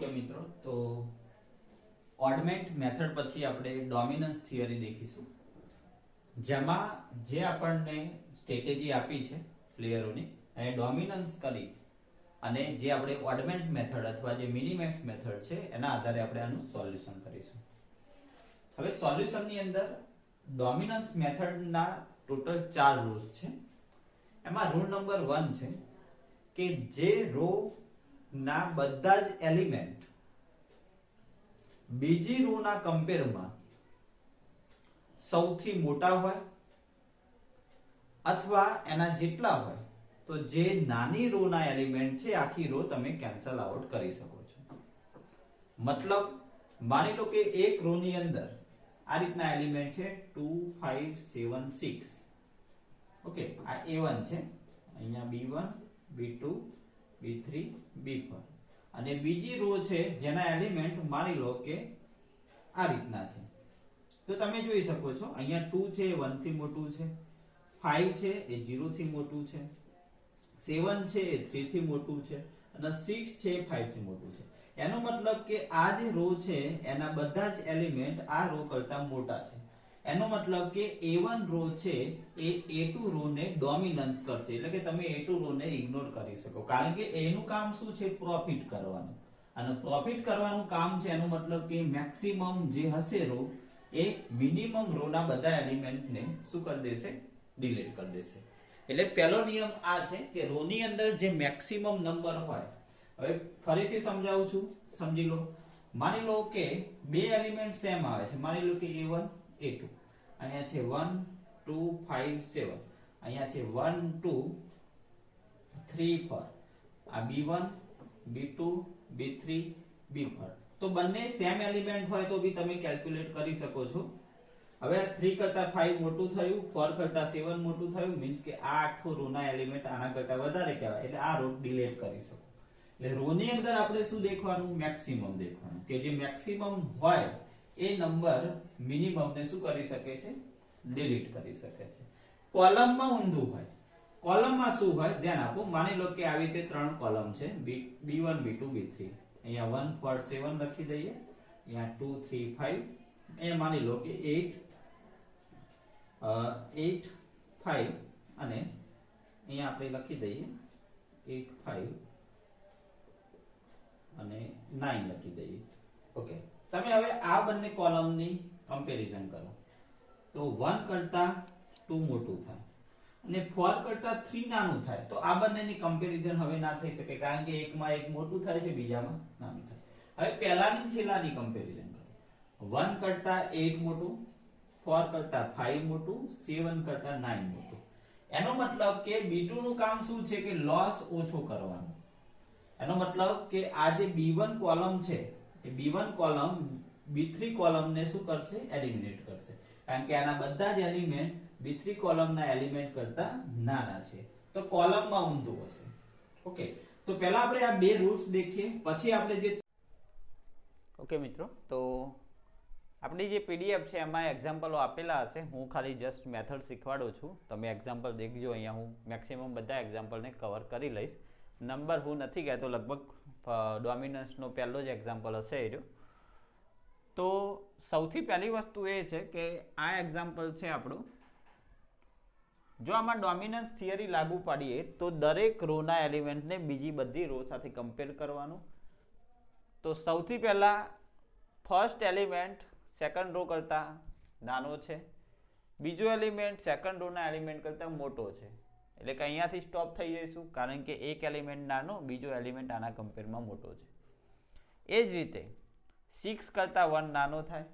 Okay મિત્રો, તો ઓડમેન્ટ method પછી આપણે ડોમિનન્સ થિયરી દેખીશું, જેમાં જે આપણને સ્ટ્રેટેજી આપી છે પ્લેયરોની અને ડોમિનન્સ કરી અને જે આપણે ઓડમેન્ટ મેથડ અથવા જે મિનિમેક્સ મેથડ છે એના આધારે આપણે આનું સોલ્યુશન કરીશું. હવે સોલ્યુશનની અંદર ડોમિનન્સ મેથડના ટોટલ 4 રૂલ્સ છે. એમાં રૂલ નંબર 1 છે કે જે રો ના બધા જ એલિમેન્ટ બીજી રો ના કમ્પેરમાં સૌથી મોટા હોય અથવા એના જેટલા હોય તો જે નાની રો ના એલિમેન્ટ છે આખી રો તમે કેન્સલ આઉટ કરી શકો છો. મતલબ માની લો કે એક રો ની અંદર આ રીતના એલિમેન્ટ છે 2 5 7 6. ઓકે, આ A1 છે, અહીંયા B1 B2 B3 B4 અને બીજી રો છે જેના એલિમેન્ટ માની લો કે આ રીતના છે. તો તમે જોઈ શકો છો અહીંયા 2 છે એ 1 થી મોટું છે, 5 છે એ 0 થી મોટું છે, 7 છે એ 3 થી મોટું છે અને 6 છે એ 5 થી મોટું છે. એનો મતલબ કે આ જે રો છે એના બધા જ એલિમેન્ટ આ રો કરતા મોટા છે. એનો મતલબ કે A1 રો છે એ A2 રો ને ડોમિનન્સ કરશે, એટલે કે તમે A2 રો ને ઇગ્નોર કરી શકો, કારણ કે એનું કામ શું છે? પ્રોફિટ કરવાનું. અને પ્રોફિટ કરવાનું કામ છે એનો મતલબ કે મેક્સિમમ જે હશે રો એ મિનિમમ રો ના બધા એલિમેન્ટને શું કરી દેશે? ડિલીટ કરી દેશે. એટલે પહેલો નિયમ આ છે કે રો ની અંદર જે મેક્સિમમ નંબર હોય. હવે ફરીથી સમજાવું છું, સમજી લો. માની લો કે બે એલિમેન્ટ સેમ આવે છે, માની લો કે A1 A2. અહીંયા છે 1 2 5 7, અહીંયા છે 1 2 3 4, આ B1 B2 B3 B4. તો બંને સેમ એલિમેન્ટ હોય તો બી તમે કેલ્ક્યુલેટ કરી શકો છો. હવે 3 કરતા 5 મોટું થયું, 4 કરતા 7 મોટું થયું, મીન્સ કે આ આખો રો ના એલિમેન્ટ આના કરતા વધારે કહેવાય, એટલે આ રો ડિલીટ કરી શકો. એટલે રો ની અંદર આપણે શું દેખવાનું? મેક્સિમમ દેખવાનું, કે જે મેક્સિમમ હોય એ નંબર મિનિમમ ને શું કરી શકે છે? ડિલીટ કરી શકે છે. કોલમમાં ઊંધું હોય. કોલમમાં શું હોય? ધ્યાન આપો. માની લો કે આવી રીતે 3 કોલમ છે, B1 B2 B3. અહીંયા 1 4 7 લખી દઈએ, અહીંયા 2 3 5, અહીંયા માની લો કે 8 5 અને અહીંયા આપણે લખી દઈએ 8 5 અને 9 લખી દઈએ. ઓકે, તમે હવે આ બંને કોલમની કમ્પેરિઝન કરો તો 1 કરતા 2 મોટું થાય અને 4 કરતા 3 નાનું થાય. તો આ બંનેની કમ્પેરિઝન હવે ના થઈ શકે, કારણ કે એકમાં એક મોટું થાય છે, બીજામાં નાનું થાય. હવે પહેલાની છેલ્લાની કમ્પેરિઝન કરો. 1 કરતા 8 મોટું, 4 કરતા 5 મોટું, 7 કરતા 9 મોટું. એનો મતલબ કે B2 નું કામ શું છે? કે લોસ ઓછો કરવાનો. એનો મતલબ કે આ જે B1 કોલમ છે એ B1 કોલમ B3 કોલમ ને શું કરશે? એલિમિનેટ કરશે, કારણ કે આના બધા જ એલિમેન્ટ B3 કોલમના એલિમેન્ટ કરતા નાના છે. તો કોલમમાં ઊંધું હશે. ઓકે, તો પહેલા આપણે આ બે રૂલ્સ દેખીએ, પછી આપણે જે ઓકે મિત્રો, તો આપણી જે PDF છે એમાં એક્ઝામ્પલો આપેલા હશે. હું ખાલી જસ્ટ મેથડ શીખવાડું છું, તમે એક્ઝામ્પલ દેખજો. અહીંયા હું મેક્સિમમ બધા એક્ઝામ્પલને કવર કરી લઈશ. નંબર હું નથી કહેતો, લગભગ ડોમિનન્સનો પહેલો જ એક્ઝામ્પલ હશે એ રહ્યો. તો સૌથી પહેલી વસ્તુ એ છે કે આ એક્ઝામ્પલ છે આપણું. જો આમાં ડોમિનન્સ થિયરી લાગુ પાડીએ તો દરેક રોના એલિમેન્ટને બીજી બધી રો સાથે કમ્પેર કરવાનું. તો સૌથી પહેલા ફર્સ્ટ એલિમેન્ટ સેકન્ડ રો કરતા નાનો છે, બીજો એલિમેન્ટ સેકન્ડ રોના એલિમેન્ટ કરતા મોટો છે. એટલે કે અહીંયાથી સ્ટોપ થઈ જઈશું, કારણ કે એક એલિમેન્ટ નાનો, બીજો એલિમેન્ટ આના કમ્પેરમાં મોટો છે. એ જ રીતે 6 કરતા 1 નાનો થાય,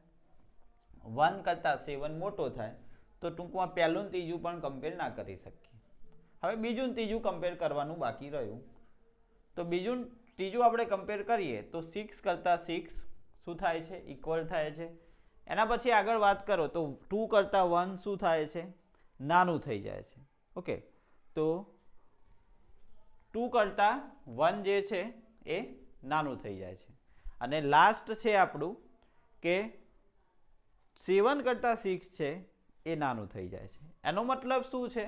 1 કરતા 7 મોટો થાય, તો ટૂંકમાં પહેલું ને ત્રીજું પણ કમ્પેર ના કરી શકીએ. હવે બીજું ને ત્રીજું કમ્પેર કરવાનું બાકી રહ્યું. તો બીજું ત્રીજું આપણે કમ્પેર કરીએ તો 6 કરતા 6 શું થાય છે? ઇક્વલ થાય છે. એના પછી આગળ વાત કરો તો 2 કરતા 1 શું થાય છે? નાનું થઈ જાય છે. ઓકે, તો 2 કરતા 1 જે છે એ નાનું થઈ જાય છે. અને લાસ્ટ છે આપણું કે 7 કરતા 6 છે એ નાનું થઈ જાય છે. એનો મતલબ શું છે?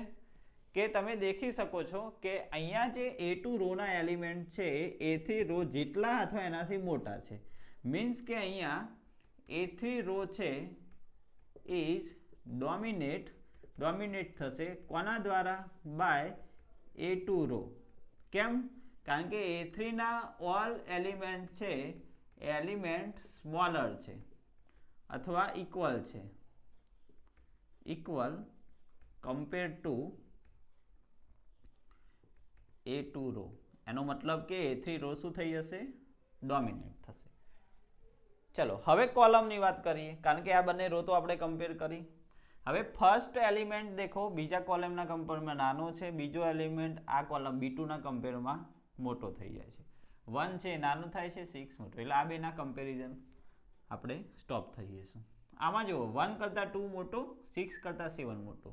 કે તમે દેખી શકો છો કે અહીંયા જે A2 રોના એલિમેન્ટ છે A3 રો જેટલા અથવા એનાથી મોટા છે. મીન્સ કે અહીંયા A3 રો છે ઇઝ ડોમિનેટ થશે કોના દ્વારા? By A2 row. કેમ? કારણ કે A3 ના ઓલ એલિમેન્ટ છે એલિમેન્ટ સ્મોલર છે અથવા ઇક્વલ છે, equal compare to A2 row. એનો મતલબ કે A3 રો શું થઈ જશે? ડોમિનેટ થશે. ચલો હવે કોલમની વાત કરીએ, કારણ કે આ બંને રો તો આપણે કમ્પેર કરી. હવે ફર્સ્ટ એલિમેન્ટ દેખો બીજા કોલમના કમ્પેરમાં નાનો છે, બીજો એલિમેન્ટ આ કોલમ B2 ના કમ્પેરમાં મોટો થઈ જાય છે. 1 છે નાનું થાય છે, 6 મોટો. એટલે આ બેના કમ્પેરિઝન આપણે સ્ટોપ થઈ જઈશું. આમાં જુઓ 1 કરતાં 2 મોટો, 6 કરતાં 7 મોટો.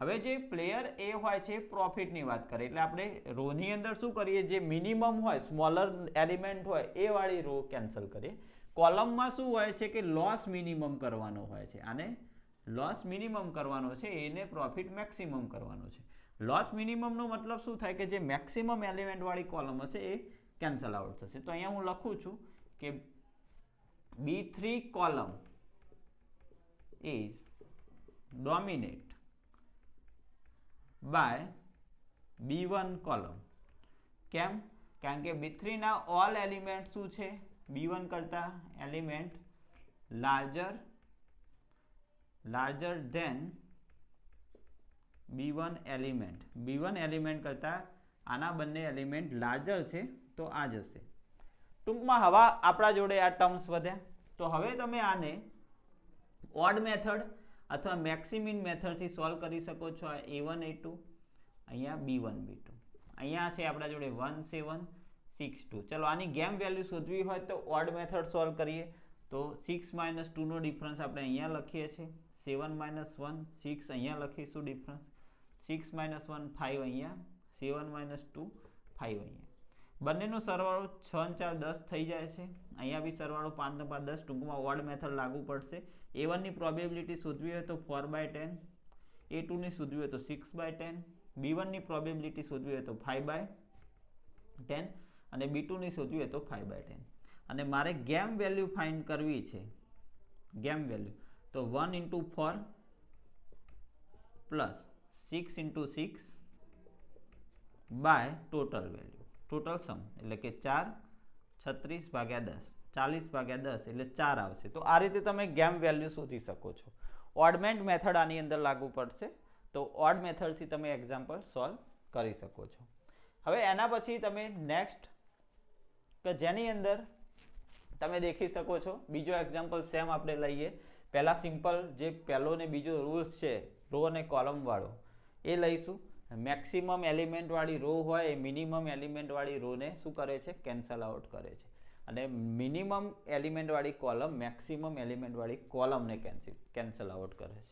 હવે જે પ્લેયર એ હોય છે પ્રોફિટની વાત કરીએ એટલે આપણે રોની અંદર શું કરીએ? જે મિનિમમ હોય સ્મોલર એલિમેન્ટ હોય એ વાળી રો કેન્સલ કરીએ. કોલમમાં શું હોય છે કે લોસ મિનિમમ કરવાનો હોય છે. આને લોસ મિનિમમ કરવાનો છે, એને પ્રોફિટ મેક્સિમમ કરવાનો છે. લોસ મિનિમમનો મતલબ શું થાય? કે જે મેક્સિમમ એલિમેન્ટ વાળી કોલમ હશે એ કેન્સલ આઉટ થશે. તો અહીંયા હું લખું છું કે B3 column is dominate by B1 column. કેમ? કારણ કે B3 ના ઓલ એલિમેન્ટ શું છે? B1 કરતા element larger than B1 element. B1 element કરતા આના બંને એલિમેન્ટ લાર્જર છે તો આ જશે. ટૂંકમાં હવે આપણા જોડે આ ટર્મ્સ વધ્યા. તો હવે તમે આને ઓડ મેથડ અથવા મેક્સિમિન મેથડથી સોલ્વ કરી શકો છો. આ A1 A2, અહીંયા B1 B2, અહીંયા છે આપણા જોડે 1 7 6 2. ચલો આની ગેમ વેલ્યુ શોધવી હોય તો ઓડ મેથડ સોલ્વ કરીએ. તો 6 - 2 નો ડિફરન્સ આપણે અહીંયા લખીએ છીએ. 7 - 1 6 અહીંયા લખીશું ડિફરન્સ. 6 - 1 5 અહીંયા, 7 - 2 5 અહીંયા. બંનેનો સરવાળો 6 4 10 થઈ જાય છે. અહીંયા બી સરવાળો 5 5 10. ટૂંકમાં ઓડ મેથડ લાગુ પડશે. A1 ની પ્રોબેબિલિટી શોધવી હોય તો 4/10, A2 ની શોધવી હોય તો 6/10, B1 ની પ્રોબેબિલિટી શોધવી હોય તો 5/10 અને B2 ની શોધવી હોય તો 5/10. અને મારે ગેમ વેલ્યુ ફાઇન્ડ કરવી છે. ગેમ વેલ્યુ તો 1 × 4 plus 6 × 6 by total value, total sum એટલે કે 4 36/10, 40/10 એટલે 4 આવશે. તો આ રીતે તમે ગેમ વેલ્યુ શોધી શકો છો. ઓડમેન્ટ મેથડ આની અંદર લાગુ પડશે. તો ઓડ મેથડથી તમે એક્ઝામ્પલ સોલ્વ કરી શકો છો. હવે એના પછી તમે નેક્સ્ટ કે જેની અંદર તમે દેખી શકો છો બીજો એક્ઝામ્પલ સેમ આપણે લઈએ. પહેલા સિમ્પલ જે પહેલો ને બીજો રૂલ્સ છે રો અને કોલમ વાળો એ લઈશું. મેક્સિમમ એલિમેન્ટ વાળી રો હોય એ મિનિમમ એલિમેન્ટ વાળી રોને શું કરે છે? કેન્સલ આઉટ કરે છે. અને મિનિમમ એલિમેન્ટ વાળી કોલમ મેક્સિમમ એલિમેન્ટ વાળી કોલમને કેન્સલ આઉટ કરે છે.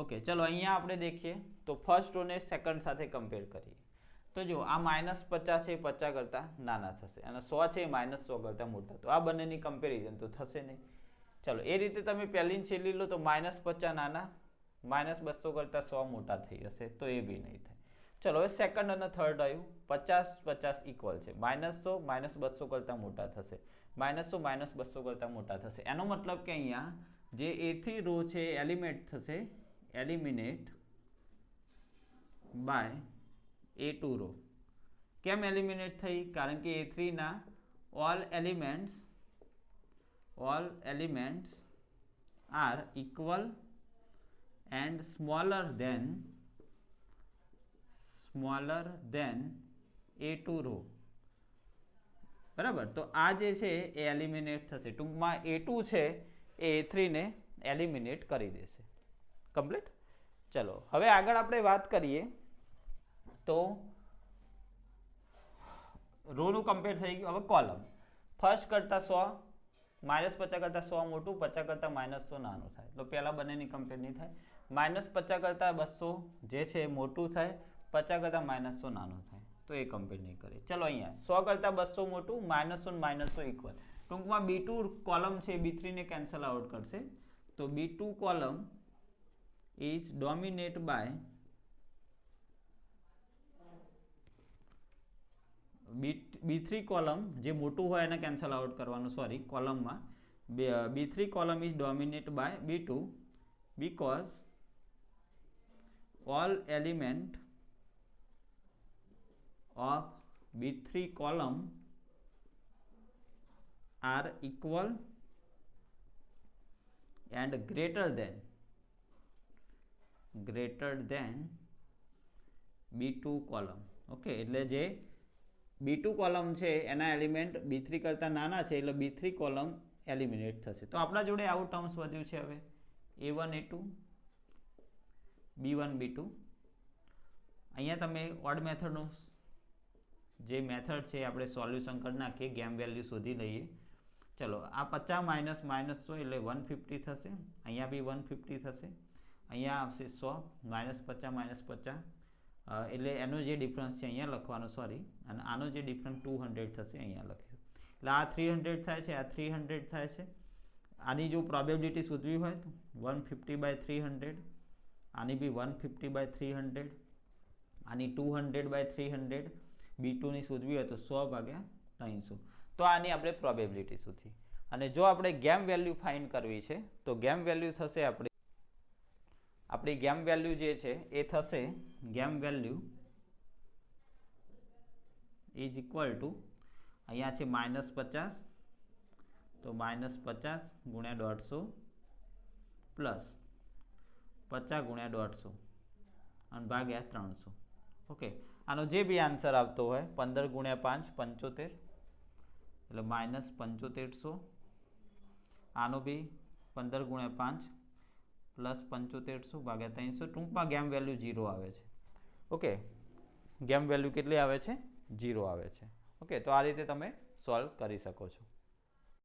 ઓકે, ચલો અહીંયા આપણે દેખીએ તો ફર્સ્ટ રોને સેકન્ડ સાથે કમ્પેર કરીએ. તો જો આ -50 છે 50 કરતાં નાના થશે અને 100 છે -100 કરતાં મોટા. તો આ બંનેની કમ્પેરિઝન તો થશે નહીં. ચલો એ રીતે તમે પહેલી છેલ્લી લો તો -50 નાના, -200 કરતાં 100 મોટા થઈ જશે તો એ બી નહીં થાય. ચલો હવે સેકન્ડ અને થર્ડ આવ્યું. 50 50 ઇક્વલ છે. -100 -200 કરતાં મોટા થશે, -100 -200 કરતાં મોટા થશે. એનો મતલબ કે અહીંયા જે A3 રો છે એલિમિનેટ થશે, એલિમિનેટ બાય A2 રો. કેમ એલિમિનેટ થઈ? કારણ કે A3 ના all elements are equal and smaller than A2 row. બરાબર, તો આ જે છે એ એલિમિનેટ થશે. ટૂંકમાં A2 છે એ A3 ને એલિમિનેટ કરી દેશે. કમ્પ્લીટ. ચલો હવે આગળ આપણે વાત કરીએ તો રોનું કમ્પેર થઈ ગયું. હવે કોલમ ફર્સ્ટ કરતાં 100, -50 કરતાં 100 મોટું, 50 કરતાં -100 નાનું થાય. તો પહેલા બંનેની કમ્પેર નહીં થાય. -50 કરતાં 200 જે છે મોટું થાય, 50 કરતાં -100 નાનું થાય તો એ કમ્પેર નહીં કરે. ચલો અહીંયા 100 કરતાં 200 મોટું, -100 -100 ઇક્વલ. ટૂંકમાં B2 કોલમ છે B3 ને કેન્સલ આઉટ કરશે. તો B2 column is dominated by B3 column જે મોટું હોય એને કેન્સલ આઉટ કરવાનું, સોરી કોલમમાં B3 column is dominated by B2 because all element of B3 column are equal and greater than B2 column. Okay, એટલે જે B2 કોલમ છે એના એલિમેન્ટ B3 કરતાં નાના છે એટલે B3 કોલમ એલિમિનેટ થશે. તો આપણા જોડે આવું ટર્મ્સ વધ્યું છે. હવે A1 A2 B1 B2. અહીંયા તમે ઓડ મેથડનો જે મેથડ છે આપણે સોલ્યુશન કરી નાખીએ, ગેમ વેલ્યુ શોધી લઈએ. ચલો, આ 50 માઇનસ માઇનસ 100 એટલે 150 થશે. અહીંયા બી 150 થશે. અહીંયા આવશે 100 માઇનસ 50 માઇનસ 50 એટલે એનો જે ડિફરન્સ છે અહીંયા લખવાનો, સોરી, અને આનો જે ડિફરન્સ 200 થશે અહીંયા લખીશું. એટલે આ 300 થાય છે, આ 300 થાય છે. આની જો પ્રોબેબિલિટી શોધવી હોય તો 150/300, આની બી 150/300, આની 200/300, B2ની શોધવી હોય તો 100/300. તો આની આપણે પ્રોબેબિલિટી શોધી. અને જો આપણે ગેમ વેલ્યુ ફાઇન્ડ કરવી છે તો ગેમ વેલ્યુ થશે આપણી ગેમ વેલ્યુ જે છે એ થશે, game value is equal to, અહીંયા છે -50, તો -50 ગુણ્યા 150 પ્લસ 50 ગુણ્યા 150 અને ભાગ્યા 300. ઓકે, આનો જે બી આન્સર આવતો હોય 15 ગુણ્યા 5 75 એટલે -7500. આનો બી 15 ગુણ્યા 5 પ્લસ 7500 ભાગ્યા 300. ટૂંકમાં ગેમ વેલ્યુ 0 આવે છે. ઓકે, ગેમ વેલ્યુ કેટલી આવે છે? 0 આવે છે. ઓકે, તો આ રીતે તમે સોલ્વ કરી શકો છો.